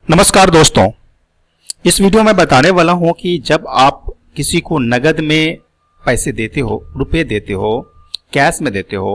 नमस्कार दोस्तों, इस वीडियो में बताने वाला हूं कि जब आप किसी को नगद में पैसे देते हो, रुपए देते हो, कैश में देते हो,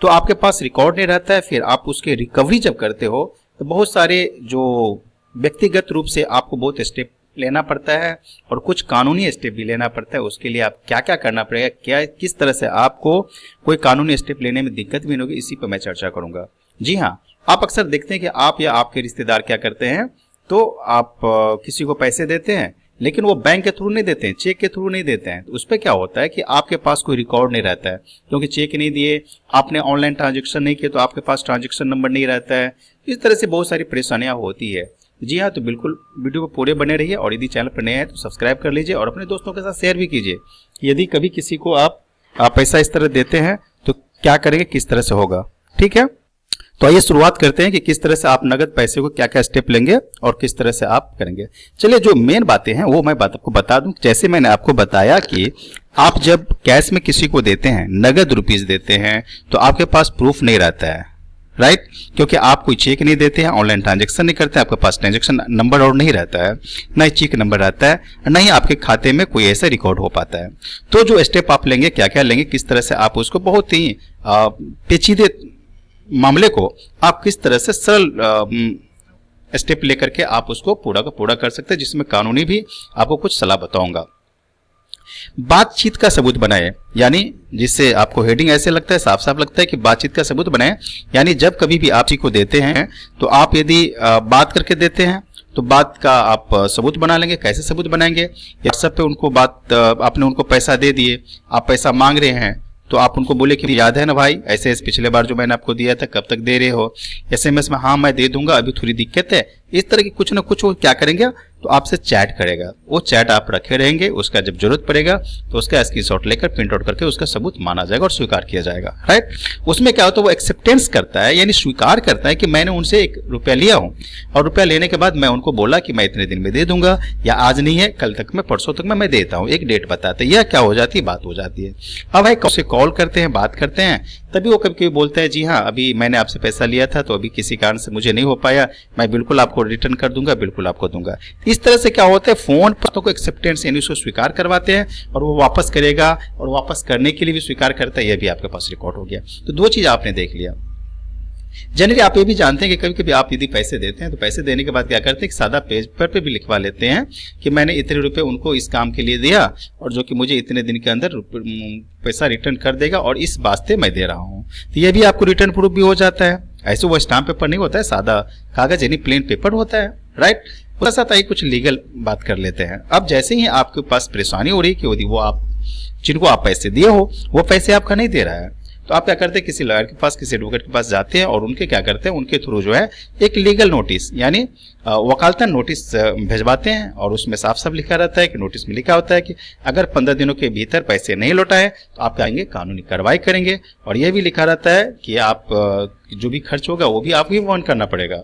तो आपके पास रिकॉर्ड नहीं रहता है। फिर आप उसके रिकवरी जब करते हो तो बहुत सारे जो व्यक्तिगत रूप से आपको बहुत स्टेप लेना पड़ता है और कुछ कानूनी स्टेप भी लेना पड़ता है। उसके लिए आप क्या क्या करना पड़ेगा, क्या किस तरह से आपको कोई कानूनी स्टेप लेने में दिक्कत भी नहीं होगी, इसी पर मैं चर्चा करूंगा। जी हाँ, आप अक्सर देखते हैं कि आप या आपके रिश्तेदार क्या करते हैं, तो आप किसी को पैसे देते हैं लेकिन वो बैंक के थ्रू नहीं देते हैं, चेक के थ्रू नहीं देते हैं। तो उस पर क्या होता है कि आपके पास कोई रिकॉर्ड नहीं रहता है, क्योंकि चेक नहीं दिए, आपने ऑनलाइन ट्रांजैक्शन नहीं किया तो आपके पास ट्रांजैक्शन नंबर नहीं रहता है। इस तरह से बहुत सारी परेशानियां होती है। जी हाँ, तो बिल्कुल वीडियो को पूरे बने रहिए और यदि चैनल पर नए हैं तो सब्सक्राइब कर लीजिए और अपने दोस्तों के साथ शेयर भी कीजिए। यदि कभी किसी को आप पैसा इस तरह देते हैं तो क्या करेंगे, किस तरह से होगा, ठीक है। तो आइए शुरुआत करते हैं कि किस तरह से आप नगद पैसे को क्या क्या स्टेप लेंगे और किस तरह से आप करेंगे। चलिए, जो मेन बातें हैं वो मैं आपको बता दूं। जैसे मैंने आपको बताया कि आप जब कैश में किसी को देते हैं, नगद रुपीस देते हैं, तो आपके पास प्रूफ नहीं रहता है, राइट, क्योंकि आप कोई चेक नहीं देते हैं, ऑनलाइन ट्रांजेक्शन नहीं करते हैं, आपके पास ट्रांजेक्शन नंबर और नहीं रहता है, ना ही चेक नंबर रहता है, ना ही आपके खाते में कोई ऐसा रिकॉर्ड हो पाता है। तो जो स्टेप आप लेंगे, क्या क्या लेंगे, किस तरह से आप उसको बहुत ही पेचीदे मामले को आप किस तरह से सरल स्टेप लेकर के आप उसको पूरा का पूरा कर सकते हैं, जिसमें कानूनी भी आपको कुछ सलाह बताऊंगा। बातचीत का सबूत बनाए, यानी जिससे आपको हेडिंग ऐसे लगता है, साफ साफ लगता है कि बातचीत का सबूत बनाए। यानी जब कभी भी आप किसी को देते हैं तो आप यदि बात करके देते हैं तो बात का आप सबूत बना लेंगे। कैसे सबूत बनाएंगे, व्हाट्सएप पे उनको बात, आपने उनको पैसा दे दिए, आप पैसा मांग रहे हैं तो आप उनको बोले कि याद है ना भाई, ऐसे पिछले बार जो मैंने आपको दिया था, कब तक दे रहे हो। एसएमएस में हाँ मैं दे दूंगा, अभी थोड़ी दिक्कत है। इस तरह की कुछ ना कुछ वो क्या करेंगे, तो आपसे चैट करेगा। वो चैट आप रखे रहेंगे, उसका जब जरूरत पड़ेगा तो उसका स्क्रीनशॉट लेकर प्रिंट आउट करके उसका सबूत माना जाएगा और स्वीकार किया जाएगा, राइट। उसमें क्या होता है, वो एक्सेप्टेंस करता है, यानी स्वीकार करता है कि मैंने उनसे ₹1 लिया हूं और रुपया लेने के बाद मैं उनको बोला कि मैं इतने दिन में दे दूंगा, या आज नहीं है कल तक में, परसों तक में मैं देता हूं, एक डेट बताते हैं। यह क्या हो जाती है, बात हो जाती है। अब भाई से कॉल करते हैं, बात करते हैं, तभी वो कभी कभी बोलते हैं जी हाँ अभी मैंने आपसे पैसा लिया था तो अभी किसी कारण से मुझे नहीं हो पाया, मैं बिल्कुल आपको रिटर्न कर दूंगा, बिल्कुल आपको दूंगा। इस तरह से क्या होता है, फोन पर को एक्सेप्टेंस यानी उसको स्वीकार करवाते हैं और वो वापस करेगा और वापस करने के लिए भी स्वीकार करता है। यह भी आपके पास रिकॉर्ड हो गया। तो दो चीज आपने देख लिया। जनरली आप ये भी जानते हैं कि कभी कभी आप यदि पैसे देते हैं तो पैसे देने के बाद क्या करते हैं, एक सादा पेपर पे भी लिखवा लेते हैं कि मैंने इतने रुपए उनको इस काम के लिए दिया और जो कि मुझे इतने दिन के अंदर पैसा रिटर्न कर देगा और इस वास्ते मैं दे रहा हूं। तो ये भी आपको रिटर्न प्रूफ भी हो जाता है। ऐसे वो स्टाम्प पेपर नहीं होता है, सादा कागज यानी प्लेन पेपर होता है, राइट। उसके साथ आई कुछ लीगल बात कर लेते हैं। अब जैसे ही आपके पास परेशानी हो रही है कि यदि वो आप जिनको आप पैसे दिए हो वो पैसे आपका नहीं दे रहा है, तो आप क्या करते हैं, किसी लॉयर के पास, किसी एडवोकेट के पास जाते हैं और उनके क्या करते हैं, उनके थ्रू जो है एक लीगल नोटिस यानी वकालतन नोटिस भिजवाते हैं। और उसमें साफ साफ लिखा रहता है कि नोटिस में लिखा होता है कि अगर 15 दिनों के भीतर पैसे नहीं लौटाए तो आप आएंगे कानूनी कार्रवाई करेंगे। और यह भी लिखा रहता है कि आप जो भी खर्च होगा वो भी आपको ही वहन करना पड़ेगा।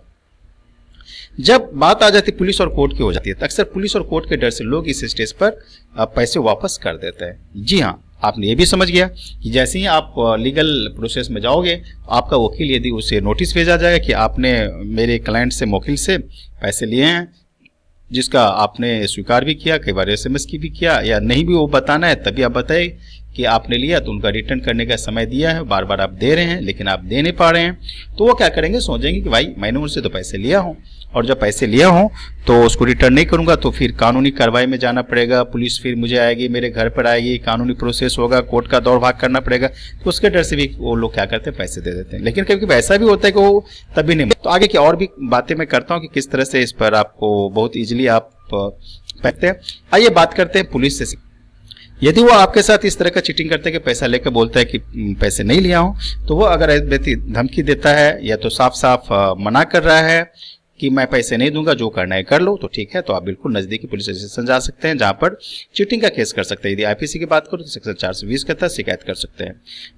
जब बात आ जाती है पुलिस और कोर्ट की हो जाती है, तो अक्सर पुलिस और कोर्ट के डर से लोग इस स्टेज पर पैसे वापस कर देते हैं। जी हाँ, आपने ये भी समझ गया कि जैसे ही आप लीगल प्रोसेस में जाओगे तो आपका वकील यदि उसे नोटिस भेजा जाएगा कि आपने मेरे क्लाइंट से, वकील से पैसे लिए हैं, जिसका आपने स्वीकार भी किया, कई बार एसएमएस की भी किया, या नहीं भी वो बताना है तभी आप बताए कि आपने लिया, तो उनका रिटर्न करने का समय दिया है, बार बार आप दे रहे हैं लेकिन आप दे नहीं पा रहे हैं। तो वो क्या करेंगे, सोचेंगे कि भाई मैंने उनसे तो पैसे लिया हूं और जब पैसे लिया हूं तो उसको रिटर्न नहीं करूंगा तो फिर कानूनी कार्रवाई में जाना पड़ेगा, पुलिस फिर मुझे आएगी, मेरे घर पर आएगी, कानूनी प्रोसेस होगा, कोर्ट का दौड़ भाग करना पड़ेगा। तो उसके डर से भी वो लोग क्या करते हैं, पैसे दे देते हैं। लेकिन कभी कभी ऐसा भी होता है कि वो तभी नहीं। तो आगे की और भी बातें मैं करता हूँ कि किस तरह से इस पर आपको बहुत ईजिली आप पैते हैं। आइए बात करते हैं पुलिस से। यदि वो आपके साथ इस तरह का चीटिंग करते हैं कि पैसा लेकर बोलता है कि पैसे नहीं लिया हूं, तो वो अगर व्यक्ति धमकी देता है या तो साफ साफ मना कर रहा है कि मैं पैसे नहीं दूंगा, जो करना है कर लो, तो ठीक है, तो आप बिल्कुल नजदीकी पुलिस स्टेशन जा सकते हैं जहां पर चीटिंग का केस कर सकते हैं। यदि आईपीसी की बात करो तो सेक्शन 420 के तहत शिकायत कर सकते हैं।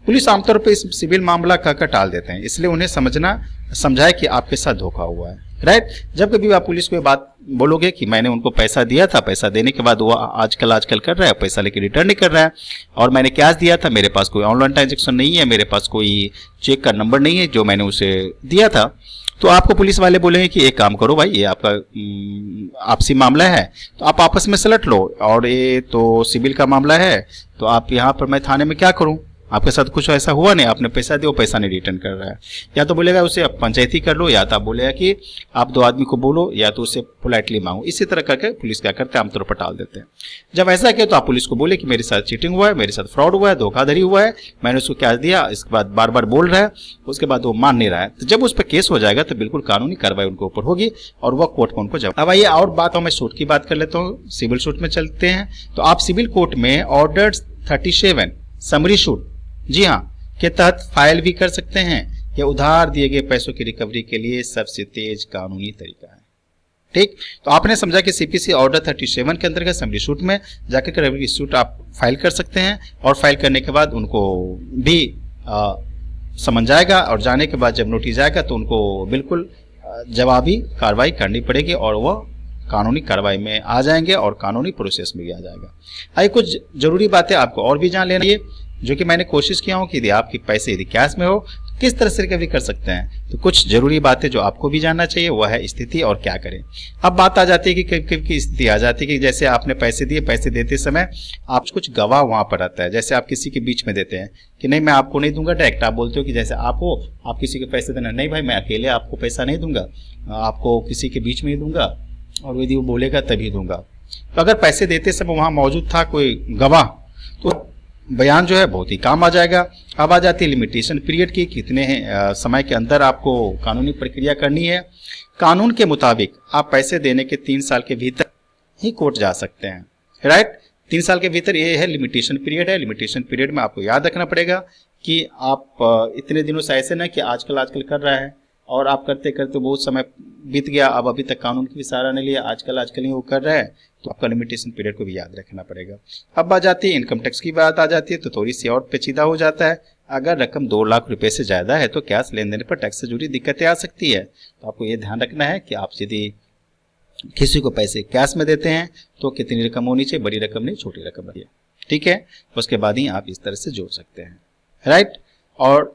पुलिस आमतौर पर इस सिविल मामला कहकर टाल देते हैं, इसलिए उन्हें समझाए कि आपके साथ धोखा हुआ है, राइट। जब कभी आप पुलिस को बात बोलोगे कि मैंने उनको पैसा दिया था, पैसा देने के बाद वो आजकल कर रहा है, पैसा लेके रिटर्न नहीं कर रहा है, और मैंने कैश दिया था, मेरे पास कोई ऑनलाइन ट्रांजेक्शन नहीं है, मेरे पास कोई चेक का नंबर नहीं है जो मैंने उसे दिया था, तो आपको पुलिस वाले बोलेंगे कि एक काम करो भाई, ये आपका आपसी मामला है तो आप आपस में सलट लो, और ये तो सिविल का मामला है तो आप यहाँ पर मैं थाने में क्या करूँ, आपके साथ कुछ ऐसा हुआ नहीं, आपने पैसा दिया वो पैसा नहीं रिटर्न कर रहा है। या तो बोलेगा उसे आप पंचायती कर लो, या तो आप बोलेगा कि आप 2 आदमी को बोलो, या तो उसे पोलाइटली मांगो। इसी तरह करके पुलिस क्या करते हैं, आमतौर पर टाल देते हैं। जब ऐसा किया तो आप पुलिस को बोले कि मेरे साथ चीटिंग हुआ है, मेरे साथ फ्रॉड हुआ है, धोखाधड़ी हुआ है, मैंने उसको कैश दिया, इसके बाद बार बार बोल रहा है, उसके बाद वो मान नहीं रहा है। तो जब उस पर केस हो जाएगा तो बिल्कुल कानूनी कार्रवाई उनके ऊपर होगी और वह कोर्ट में उनको जवाब। अब आइए और बात, मैं सूट की बात कर लेता हूँ, सिविल सूट में चलते हैं। तो आप सिविल कोर्ट में ऑर्डर 37 समरी सूट, जी हाँ, के तहत फाइल भी कर सकते हैं। यह उधार दिए गए पैसों की रिकवरी के लिए सबसे तेज कानूनी तरीका है। ठीक, तो आपने समझा कि सीपीसी ऑर्डर 37 के अंतर्गत समरी सूट में जाकर रिकवरी सूट आप फाइल कर सकते हैं, और फाइल करने के बाद उनको भी समझ जाएगा, और जाने के बाद जब नोटिस आएगा तो उनको बिल्कुल जवाबी कार्रवाई करनी पड़ेगी और वह कानूनी कार्रवाई में आ जाएंगे और कानूनी प्रोसेस में भी आ जाएगा। आइए कुछ जरूरी बातें आपको और भी जान लेना है, जो कि मैंने कोशिश किया हूँ कि यदि आपके पैसे यदि कैश में हो तो किस तरह से रिकवरी कर सकते हैं। तो कुछ जरूरी बातें जो आपको भी जानना चाहिए वह है स्थिति और क्या करें। अब बात आ जाती है कि कभी स्थिति आ जाती है कि जैसे आपने पैसे दिए, पैसे देते समय आप कुछ गवाह वहां पर आता है। जैसे आप किसी के बीच में देते हैं कि नहीं मैं आपको नहीं दूंगा, डायरेक्ट आप बोलते हो कि जैसे आप हो, आप किसी के पैसे देना, नहीं भाई मैं अकेले आपको पैसा नहीं दूंगा, आपको किसी के बीच में ही दूंगा, और यदि वो बोलेगा तभी दूंगा। तो अगर पैसे देते समय वहां मौजूद था कोई गवाह तो बयान जो है बहुत ही काम आ जाएगा। अब आ जाती है लिमिटेशन पीरियड की, कितने समय के अंदर आपको कानूनी प्रक्रिया करनी है। कानून के मुताबिक आप पैसे देने के 3 साल के भीतर ही कोर्ट जा सकते हैं, राइट। 3 साल के भीतर ये है लिमिटेशन पीरियड है। लिमिटेशन पीरियड में आपको याद रखना पड़ेगा कि आप इतने दिनों से ऐसे ना कि आजकल कर रहा है और आप करते करते बहुत समय बीत गया, अब अभी तक कानून की भी सहारा नहीं लिया, आजकल ही वो कर रहा है, तो आपका लिमिटेशन पीरियड को भी याद रखना पड़ेगा। अब आ जाती है इनकम टैक्स की बात आ जाती है, तो थोड़ी सी और पेचीदा हो जाता है। अगर रकम 2 लाख रुपए से ज़्यादा है तो कैश लेन देन पर टैक्स से जुड़ी दिक्कतें आ सकती है। तो आपको ये ध्यान रखना है कि आप यदि किसी को पैसे कैश में देते हैं तो कितनी रकम होनी चाहिए, बड़ी रकम नहीं छोटी रकम है, ठीक है। उसके बाद ही आप इस तरह से जोड़ सकते हैं, राइट। और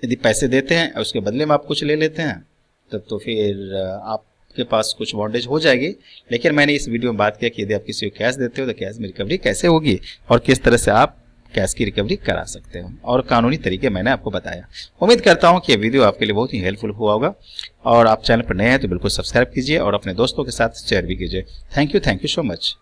यदि पैसे देते हैं उसके बदले में आप कुछ ले लेते हैं तब तो फिर आपके पास कुछ बॉन्डेज हो जाएगी। लेकिन मैंने इस वीडियो में बात किया कि यदि आप किसी को कैश देते हो तो कैश में रिकवरी कैसे होगी और किस तरह से आप कैश की रिकवरी करा सकते हो, और कानूनी तरीके मैंने आपको बताया। उम्मीद करता हूं कि ये वीडियो आपके लिए बहुत ही हेल्पफुल हुआ होगा, और आप चैनल पर नए हैं तो बिल्कुल सब्सक्राइब कीजिए और अपने दोस्तों के साथ शेयर भी कीजिए। Thank you so much.